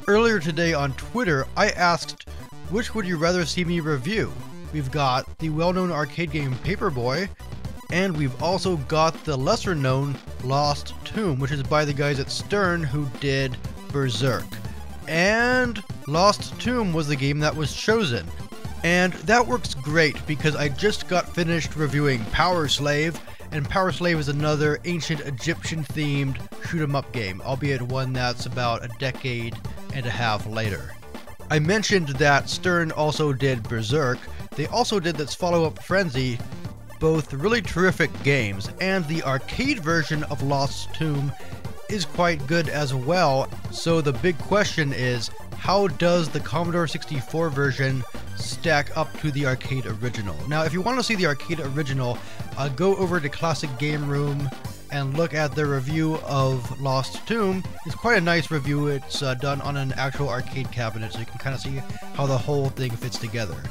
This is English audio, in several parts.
Earlier today on Twitter, I asked, which would you rather see me review? We've got the well-known arcade game Paperboy, and we've also got the lesser-known Lost Tomb, which is by the guys at Stern who did Berserk. And Lost Tomb was the game that was chosen. And that works great because I just got finished reviewing Powerslave, and Powerslave is another ancient Egyptian-themed shoot-'em-up game, albeit one that's about a decade and a half later. I mentioned that Stern also did Berserk. They also did this follow-up Frenzy, both really terrific games, and the arcade version of Lost Tomb is quite good as well. So the big question is, how does the Commodore 64 version stack up to the arcade original? Now, if you want to see the arcade original, go over to Classic Game Room and look at the review of Lost Tomb. It's quite a nice review. It's done on an actual arcade cabinet, so you can kind of see how the whole thing fits together.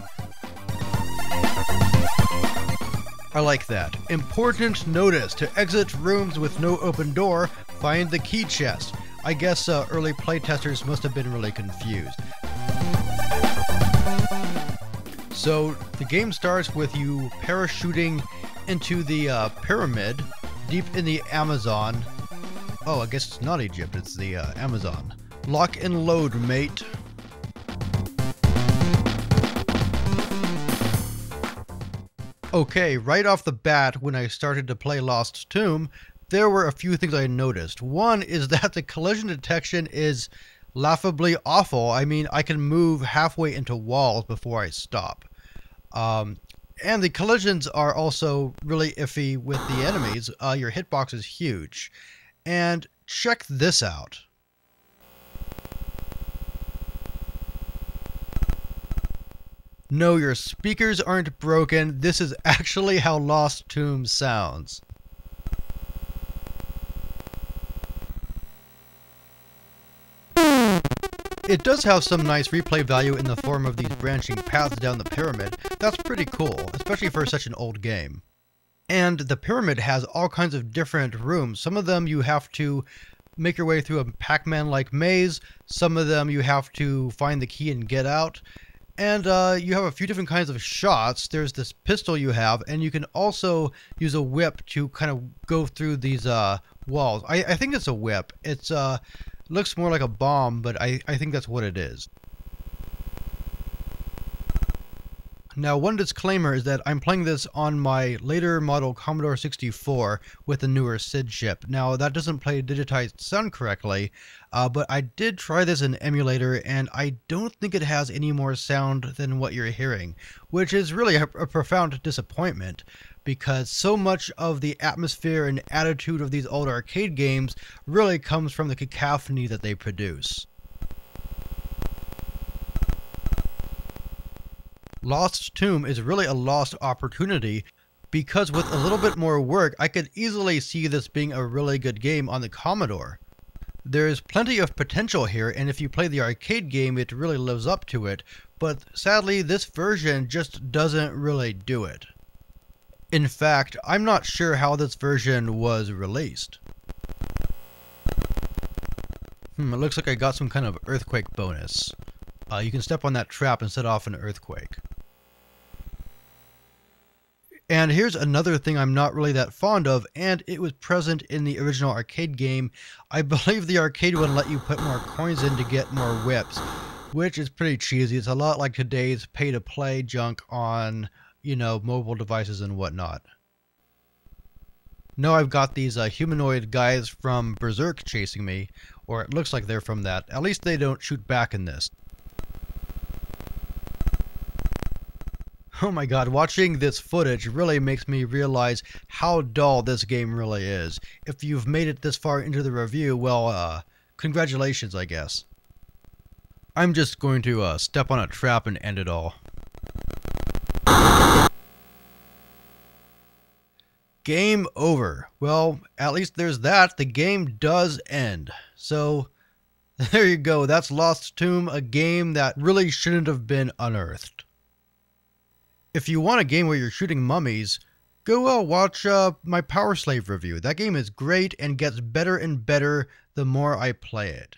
I like that. Important notice: to exit rooms with no open door, find the key chest. I guess early playtesters must have been really confused. So the game starts with you parachuting into the pyramid deep in the Amazon. Oh, I guess it's not Egypt, it's the Amazon. Lock and load, mate. Okay, right off the bat, when I started to play Lost Tomb, there were a few things I noticed. One is that the collision detection is laughably awful. I mean, I can move halfway into walls before I stop. And the collisions are also really iffy with the enemies. Your hitbox is huge. And check this out. No, your speakers aren't broken. This is actually how Lost Tomb sounds. It does have some nice replay value in the form of these branching paths down the pyramid. That's pretty cool, especially for such an old game. And the pyramid has all kinds of different rooms. Some of them you have to make your way through a Pac-Man-like maze. Some of them you have to find the key and get out. And you have a few different kinds of shots. There's this pistol you have, and you can also use a whip to kind of go through these walls. I think it's a whip. It's looks more like a bomb, but I think that's what it is. Now, one disclaimer is that I'm playing this on my later model Commodore 64 with the newer SID chip. Now, that doesn't play digitized sound correctly, but I did try this in emulator, and I don't think it has any more sound than what you're hearing, which is really a profound disappointment, because so much of the atmosphere and attitude of these old arcade games really comes from the cacophony that they produce. Lost Tomb is really a lost opportunity, because with a little bit more work, I could easily see this being a really good game on the Commodore. There's plenty of potential here, and if you play the arcade game, it really lives up to it, but sadly, this version just doesn't really do it. In fact, I'm not sure how this version was released. It looks like I got some kind of earthquake bonus. You can step on that trap and set off an earthquake. And here's another thing I'm not really that fond of, and it was present in the original arcade game. I believe the arcade one let you put more coins in to get more whips, which is pretty cheesy. It's a lot like today's pay-to-play junk on, you know, mobile devices and whatnot. Now I've got these humanoid guys from Berserk chasing me, or it looks like they're from that. At least they don't shoot back in this. Oh my god, watching this footage really makes me realize how dull this game really is. If you've made it this far into the review, well, congratulations, I guess. I'm just going to step on a trap and end it all. Game over. Well, at least there's that. The game does end. So, there you go. That's Lost Tomb, a game that really shouldn't have been unearthed. If you want a game where you're shooting mummies, go watch my Powerslave review. That game is great and gets better and better the more I play it.